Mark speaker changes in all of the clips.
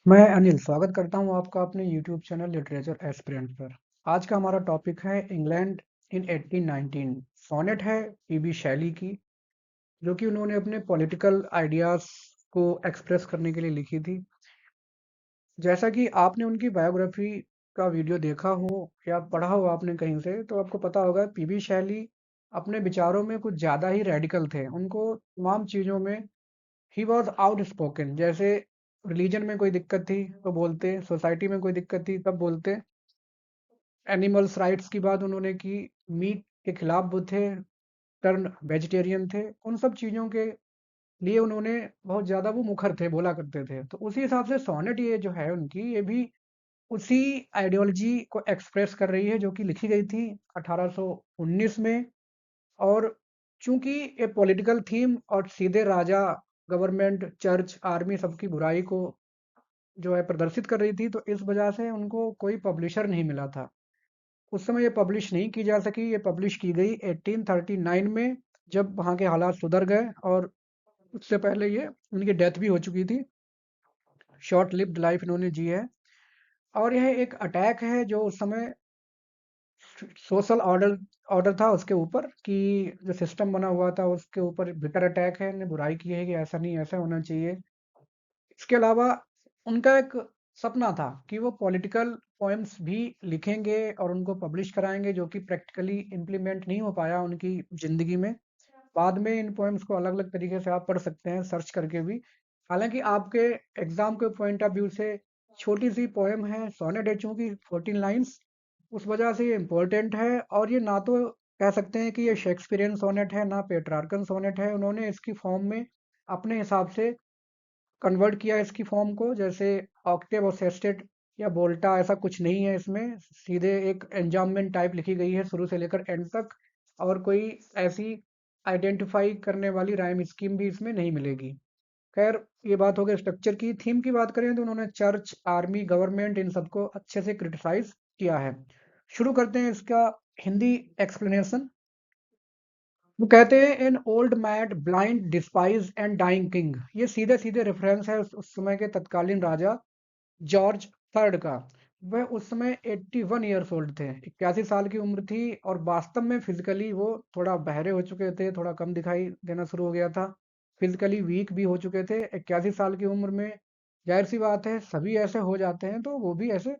Speaker 1: मैं अनिल स्वागत करता हूँ आपका अपने यूट्यूब चैनल लिटरेचर एस्पिरेंट पर। आज का हमारा टॉपिक है इंग्लैंड इन 1819। सोनेट है पीबी शैली की, जो कि उन्होंने अपने पॉलिटिकल आइडियाज को एक्सप्रेस करने के लिए लिखी थी। जैसा कि आपने उनकी बायोग्राफी का वीडियो देखा हो या पढ़ा हो आपने कहीं से, तो आपको पता होगा पीबी शैली अपने विचारों में कुछ ज़्यादा ही रेडिकल थे। उनको तमाम चीज़ों में ही वॉज आउटस्पोकन। जैसे रिलीजन में कोई दिक्कत थी तो बोलते, सोसाइटी में कोई दिक्कत थी तब बोलते, एनिमल्स राइट्स की बात उन्होंने की, मीट के खिलाफ वो थे, टर्न वेजिटेरियन थे। उन सब चीज़ों के लिए उन्होंने बहुत ज़्यादा वो मुखर थे, बोला करते थे। तो उसी हिसाब से सोनेट ये जो है उनकी, ये भी उसी आइडियोलॉजी को एक्सप्रेस कर रही है जो कि लिखी गई थी 1819 में। और चूंकि ये पॉलिटिकल थीम और सीधे राजा, गवर्नमेंट, चर्च, आर्मी सबकी बुराई को जो है प्रदर्शित कर रही थी, तो इस वजह से उनको कोई पब्लिशर नहीं मिला था। उस समय ये पब्लिश नहीं की जा सकी। ये पब्लिश की गई 1839 में, जब वहाँ के हालात सुधर गए। और उससे पहले ये उनकी डेथ भी हो चुकी थी। शॉर्ट लिव्ड लाइफ इन्होंने जी है। और यह एक अटैक है जो उस समय सोशल ऑर्डर ऑर्डर था उसके ऊपर, कि जो सिस्टम बना हुआ था उसके ऊपर बिटर अटैक है। इन्हें बुराई की है कि ऐसा नहीं, ऐसा होना चाहिए। इसके अलावा उनका एक सपना था कि वो पॉलिटिकल पोएम्स भी लिखेंगे और उनको पब्लिश कराएंगे, जो कि प्रैक्टिकली इम्प्लीमेंट नहीं हो पाया उनकी ज़िंदगी में। बाद में इन पोएम्स को अलग-अलग तरीके से आप पढ़ सकते हैं सर्च करके भी। हालाँकि आपके एग्ज़ाम के पॉइंट ऑफ व्यू से छोटी-सी पोएम है, सोनेट है, चूँकि 14 लाइन्स, उस वजह से ये इम्पोर्टेंट है। और ये ना तो कह सकते हैं कि ये शेक्सपियरियन सोनेट है, ना पेट्रार्कन सोनेट है। उन्होंने इसकी फॉर्म में अपने हिसाब से कन्वर्ट किया इसकी फॉर्म को। जैसे ऑक्टेव और सेस्टेट या वोल्टा, ऐसा कुछ नहीं है इसमें। सीधे एक एन्जाम्बमेंट टाइप लिखी गई है शुरू से लेकर एंड तक। और कोई ऐसी आइडेंटिफाई करने वाली राइम स्कीम भी इसमें नहीं मिलेगी। खैर, ये बात हो गई स्ट्रक्चर की। थीम की बात करें तो उन्होंने चर्च, आर्मी, गवर्नमेंट, इन सबको अच्छे से क्रिटिसाइज किया है। शुरू करते हैं इसका हिंदी एक्सप्लेनेशन। वो कहते हैं, an old mad blind despise and dying king. ये सीधे सीधे रेफरेंस है उस समय के तत्कालीन राजा जॉर्ज थर्ड का। वह उस समय 81 ईयर्स ओल्ड थे, 81 साल की उम्र थी। और वास्तव में फिजिकली वो थोड़ा बहरे हो चुके थे, थोड़ा कम दिखाई देना शुरू हो गया था, फिजिकली वीक भी हो चुके थे 81 साल की उम्र में। जाहिर सी बात है, सभी ऐसे हो जाते हैं, तो वो भी ऐसे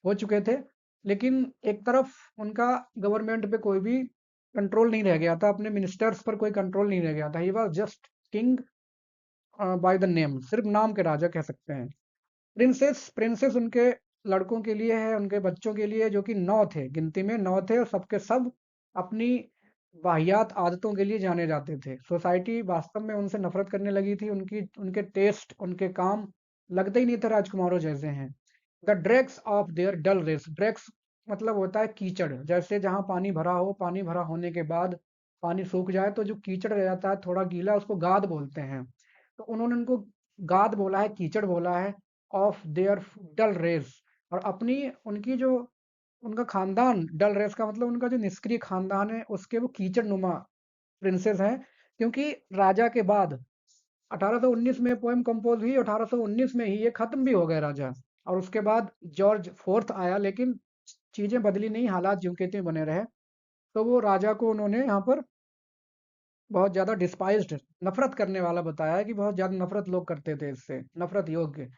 Speaker 1: हो चुके थे। लेकिन एक तरफ उनका गवर्नमेंट पे कोई भी कंट्रोल नहीं रह गया था, अपने मिनिस्टर्स पर कोई कंट्रोल नहीं रह गया था। He was just king by the name, सिर्फ नाम के राजा कह सकते हैं। प्रिंसेस, प्रिंसेस उनके लड़कों के लिए है, उनके बच्चों के लिए, जो कि 9 थे, गिनती में 9 थे। और सबके सब अपनी वाहियात आदतों के लिए जाने जाते थे। सोसाइटी वास्तव में उनसे नफरत करने लगी थी। उनकी उनके टेस्ट, उनके काम लगते ही नहीं थे राजकुमारों जैसे हैं। The dregs of their dull race. Dregs मतलब होता है कीचड़। जैसे जहाँ पानी भरा हो, पानी भरा होने के बाद पानी सूख जाए तो जो कीचड़ रह जाता है थोड़ा गीला, उसको गाद बोलते हैं। तो उन्होंने उनको गाद बोला है, कीचड़ बोला है, ऑफ देयर डल रेस। और अपनी उनकी जो उनका खानदान, डल रेस का मतलब उनका जो निष्क्रिय खानदान है, उसके वो कीचड़ नुमा प्रिंसेस हैं। क्योंकि राजा के बाद 1819 में पोएम कंपोज हुई, 1819 में ही ये खत्म भी हो गए राजा। और उसके बाद जॉर्ज फोर्थ आया, लेकिन चीजें बदली नहीं, हालात ज्यों के त्यों बने रहे। तो वो राजा को उन्होंने यहाँ पर बहुत ज्यादा डिस्पाइज्ड, नफरत करने वाला बताया है, कि बहुत ज्यादा नफरत लोग करते थे इससे, नफरत योग्य।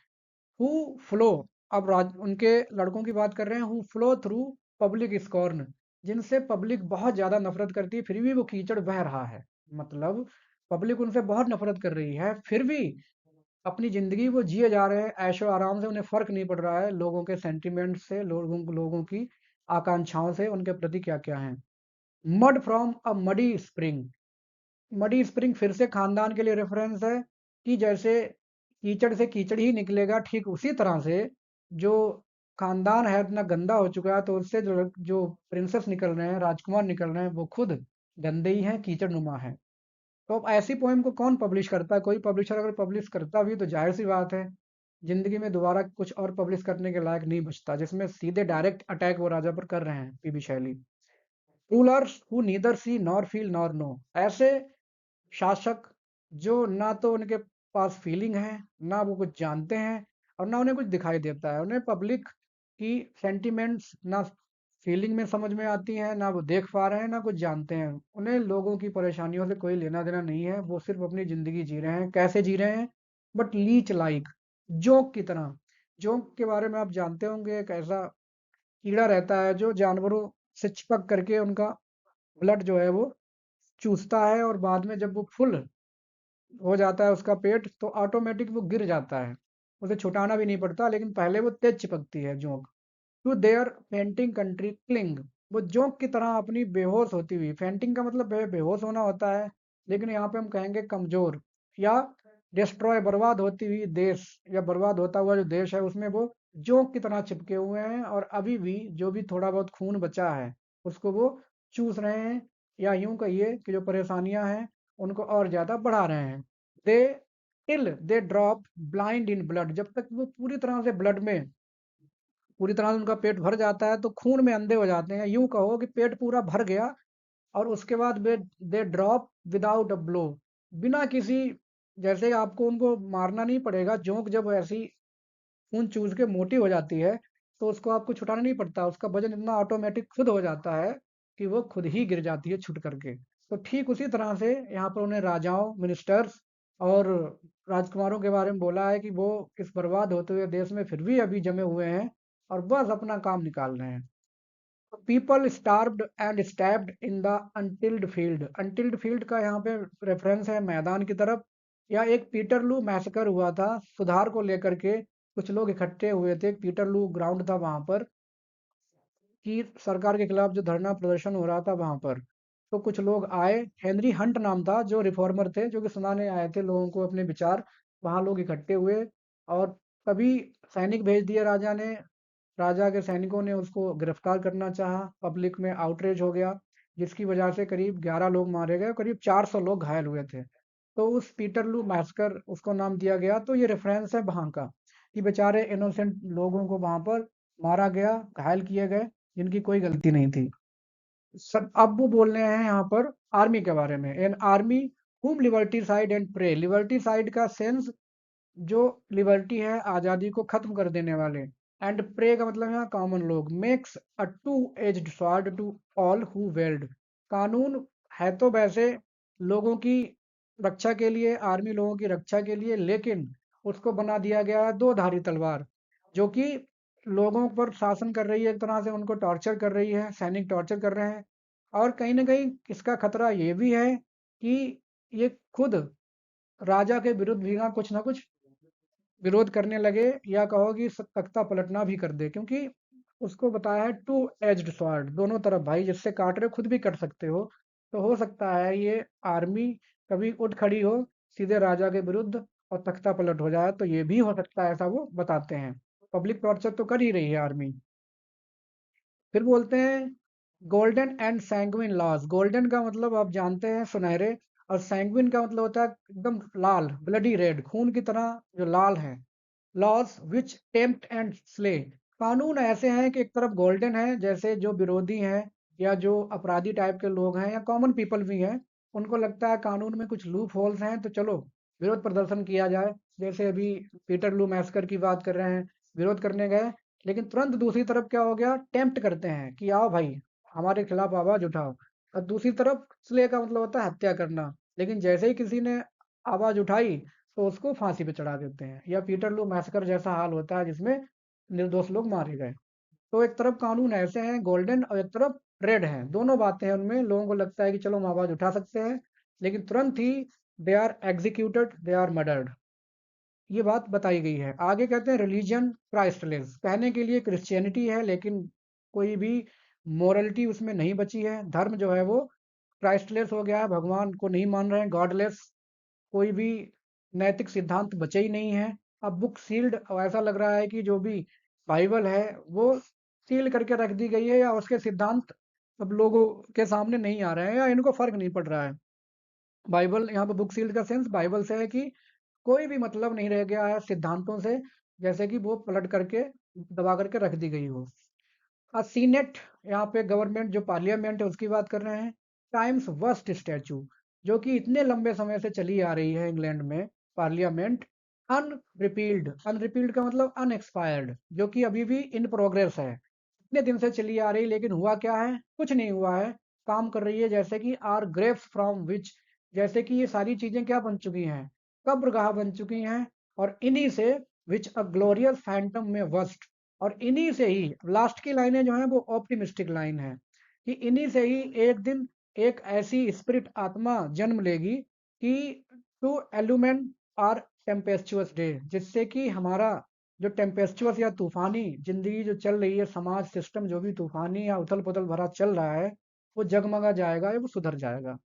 Speaker 1: हु फ्लो, अब उनके लड़कों की बात कर रहे हैं। Who flow through public scorn, जिनसे पब्लिक बहुत ज्यादा नफरत करती है, फिर भी वो कीचड़ बह रहा है। मतलब पब्लिक उनसे बहुत नफरत कर रही है, फिर भी अपनी जिंदगी वो जिए जा रहे हैं ऐशो आराम से। उन्हें फर्क नहीं पड़ रहा है लोगों के सेंटिमेंट से, लोगों की आकांक्षाओं से उनके प्रति क्या क्या है। Mud from a muddy spring. Muddy spring फिर से खानदान के लिए रेफरेंस है, कि जैसे कीचड़ से कीचड़ ही निकलेगा, ठीक उसी तरह से जो खानदान है इतना गंदा हो चुका है, तो उससे जो जो प्रिंसेस निकल रहे हैं, राजकुमार निकल रहे हैं, वो खुद गंदे ही हैं, कीचड़ नुमा है। तो अब ऐसी पोएम को कौन पब्लिश करता है? कोई पब्लिशर अगर पब्लिश करता भी तो जाहिर सी बात है, जिंदगी में दोबारा कुछ और पब्लिश करने के लायक नहीं बचता, जिसमें सीधे डायरेक्ट अटैक वो राजा पर कर रहे हैं P B Shelley. Rulers who neither see nor feel nor know. ऐसे शासक जो ना तो उनके पास फीलिंग है, ना वो कुछ जानते हैं, और ना उन्हें कुछ दिखाई देता है। उन्हें पब्लिक की सेंटिमेंट्स ना फीलिंग में समझ में आती हैं, ना वो देख पा रहे हैं, ना कुछ जानते हैं। उन्हें लोगों की परेशानियों से कोई लेना-देना नहीं है, वो सिर्फ़ अपनी ज़िंदगी जी रहे हैं। कैसे जी रहे हैं? बट लीच लाइक, जोंक की तरह। जोंक के बारे में आप जानते होंगे, एक ऐसा कीड़ा रहता है जो जानवरों से चिपक करके उनका ब्लड जो है वो चूसता है, और बाद में जब वो फुल हो जाता है उसका पेट, तो ऑटोमेटिक वो गिर जाता है। उसे छुटाना भी नहीं पड़ता, लेकिन पहले वो तेज चिपकती है जोंक। To their fainting country cling, वो जोंक की तरह अपनी बेहोश होती हुई, फेंटिंग का मतलब बेहोश होना होता है, लेकिन यहाँ पे हम कहेंगे कमजोर, या डिस्ट्रॉय, बर्बाद होती हुई देश, या बर्बाद होता हुआ जो देश है उसमें वो जोंक की तरह चिपके हुए हैं, और अभी भी जो भी थोड़ा बहुत खून बचा है उसको वो चूस रहे हैं, या यूं कहिए कि जो परेशानियां हैं उनको और ज्यादा बढ़ा रहे हैं। They till they drop blind in blood, जब तक वो पूरी तरह से ब्लड में, पूरी तरह से उनका पेट भर जाता है तो खून में अंधे हो जाते हैं। यूं कहो कि पेट पूरा भर गया, और उसके बाद वे they drop without a blow, बिना किसी, जैसे आपको उनको मारना नहीं पड़ेगा। जोंक जब ऐसी खून चूस के मोटी हो जाती है तो उसको आपको छुटाना नहीं पड़ता, उसका वजन इतना ऑटोमेटिक खुद हो जाता है कि वो खुद ही गिर जाती है छुट करके। तो ठीक उसी तरह से यहाँ पर उन्हें राजाओं, मिनिस्टर्स और राजकुमारों के बारे में बोला है कि वो इस बर्बाद होते हुए देश में फिर भी अभी जमे हुए हैं और बस अपना काम निकाल रहे हैं। People starved and stabbed in the untilled field, untilled field का यहाँ पे रेफरेंस है मैदान की तरफ। या एक पीटरलू मैसेकर हुआ था सुधार को लेकर के, कुछ लोग इकट्ठे हुए थे, पीटरलू ग्राउंड था वहां पर, कि सरकार के खिलाफ जो धरना प्रदर्शन हो रहा था वहां पर। तो कुछ लोग आए, हेनरी हंट नाम था जो रिफॉर्मर थे, जो कि सुनाने आए थे लोगों को अपने विचार। वहां लोग इकट्ठे हुए, और तभी सैनिक भेज दिए राजा ने। राजा के सैनिकों ने उसको गिरफ्तार करना चाहा, पब्लिक में आउटरेज हो गया, जिसकी वजह से करीब 11 लोग मारे गए, करीब 400 लोग घायल हुए थे। तो उस पीटरलू मैस्कर उसको नाम दिया गया। तो ये रेफरेंस है वहां का, कि बेचारे इनोसेंट लोगों को वहां पर मारा गया, घायल किए गए, जिनकी कोई गलती नहीं थी। सब अब वो बोल रहे हैं यहाँ पर आर्मी के बारे में। An army whom liberticide and prey, liberticide का सेंस जो लिबर्टी है, आजादी को खत्म कर देने वाले, एंड प्रे का मतलब यहाँ कॉमन लोग, makes a two edged sword to all who wield, कानून है तो वैसे लोगों की रक्षा के लिए, आर्मी लोगों की रक्षा के लिए, लेकिन उसको बना दिया गया है दो धारी तलवार, जो कि लोगों पर शासन कर रही है, एक तरह से उनको टॉर्चर कर रही है, सैनिक टॉर्चर कर रहे हैं। और कहीं ना कहीं इसका खतरा ये भी है कि ये खुद राजा के विरुद्ध भी ना कुछ विरोध करने लगे, या कहो कि तख्ता पलटना भी कर दे, क्योंकि उसको बताया है टू एज्ड स्वॉर्ड, दोनों तरफ भाई, जिससे काट रहे हो खुद भी कट सकते हो। तो हो सकता है ये आर्मी कभी उठ खड़ी हो सीधे राजा के विरुद्ध और तख्ता पलट हो जाए, तो ये भी हो सकता है, ऐसा वो बताते हैं। पब्लिक टॉर्चर तो कर ही रही है आर्मी। फिर बोलते हैं golden and sanguine laws, golden का मतलब आप जानते हैं सुनहरे, और सैंग्विन का मतलब होता है एकदम लाल, ब्लडी रेड, खून की तरह जो लाल है। Laws which tempt and slay, कानून ऐसे हैं कि एक तरफ गोल्डन है, जैसे जो विरोधी हैं या जो अपराधी टाइप के लोग हैं या कॉमन पीपल भी हैं, उनको लगता है कानून में कुछ लूप होल्स हैं, तो चलो विरोध प्रदर्शन किया जाए। जैसे अभी पीटर लू मैस्कर की बात कर रहे हैं, विरोध करने गए, लेकिन तुरंत दूसरी तरफ क्या हो गया, टेम्प्ट करते हैं कि आओ भाई हमारे खिलाफ आवाज उठाओ। और दूसरी तरफ स्ले का मतलब होता है हत्या करना, लेकिन जैसे ही किसी ने आवाज उठाई तो उसको फांसी पे चढ़ा देते हैं, या पीटर लू मैसकर जैसा हाल होता है जिसमें निर्दोष लोग मारे गए। तो एक तरफ कानून ऐसे हैं गोल्डन, और एक तरफ रेड है, दोनों बातें हैं उनमें। लोगों को लगता है कि चलो हम आवाज उठा सकते हैं, लेकिन तुरंत ही they are executed, they are murdered. ये बात बताई गई है। आगे कहते हैं रिलीजन क्राइस्टलेस, कहने के लिए क्रिश्चियनिटी है, लेकिन कोई भी मोरलिटी उसमें नहीं बची है। धर्म जो है वो क्राइस्टलेस हो गया है, भगवान को नहीं मान रहे हैं, गॉडलेस, कोई भी नैतिक सिद्धांत बचे ही नहीं है। अब बुक सील्ड, ऐसा लग रहा है कि जो भी बाइबल है वो सील करके रख दी गई है, या उसके सिद्धांत अब लोगों के सामने नहीं आ रहे हैं, या इनको फर्क नहीं पड़ रहा है। बाइबल, यहाँ पर बुक सील्ड का सेंस बाइबल से है कि कोई भी मतलब नहीं रह गया है सिद्धांतों से, जैसे कि वो पलट करके दबा करके रख दी गई हो। सीनेट, यहाँ पे गवर्नमेंट जो पार्लियामेंट है उसकी बात कर रहे हैं। टाइम्स वर्स्ट स्टैचू, जो कि इतने लंबे समय से चली आ रही है इंग्लैंड में पार्लियामेंट, अनरिपील्ड, अनरिपील्ड का मतलब अनएक्सपायर्ड, जो कि अभी भी इन प्रोग्रेस है। इतने दिन से चली आ रही, लेकिन हुआ क्या है? कुछ नहीं हुआ है। काम कर रही है, जैसे कि आर ग्रेव्स फ्रॉम विच, जैसे कि ये सारी चीजें क्या बन चुकी हैं? कब्रगाह बन चुकी हैं। और इन्हीं से, विच अ ग्लोरियस फैंटम में वस्ट, और इन्हीं से ही लास्ट की लाइनें जो हैं वो ऑप्टिमिस्टिक लाइन है, कि इन्हीं से ही एक दिन एक ऐसी स्पिरिट आत्मा जन्म लेगी कि टू एल्यूमेंट आर टेम्पेस्चुअस डे, जिससे कि हमारा जो टेम्पेस्चुअस या तूफानी जिंदगी जो चल रही है, समाज सिस्टम जो भी तूफानी या उथल पुथल भरा चल रहा है, वो जगमगा जाएगा या वो सुधर जाएगा।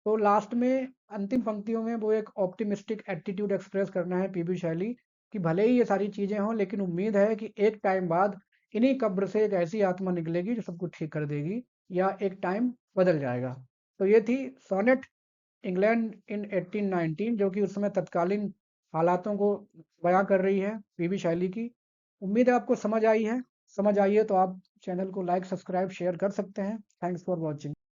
Speaker 1: तो लास्ट में अंतिम पंक्तियों में वो एक ऑप्टिमिस्टिक एटीट्यूड एक्सप्रेस करना है पीबी शैली, कि भले ही ये सारी चीजें हों, लेकिन उम्मीद है कि एक टाइम बाद इन्हीं कब्र से एक ऐसी आत्मा निकलेगी जो सब कुछ ठीक कर देगी, या एक टाइम बदल जाएगा। तो ये थी सोनेट इंग्लैंड इन 1819, जो कि उस समय तत्कालीन हालातों को बयां कर रही है पीबी शैली की। उम्मीद है आपको समझ आई है। समझ आई है तो आप चैनल को लाइक, सब्सक्राइब, शेयर कर सकते हैं। Thanks for watching.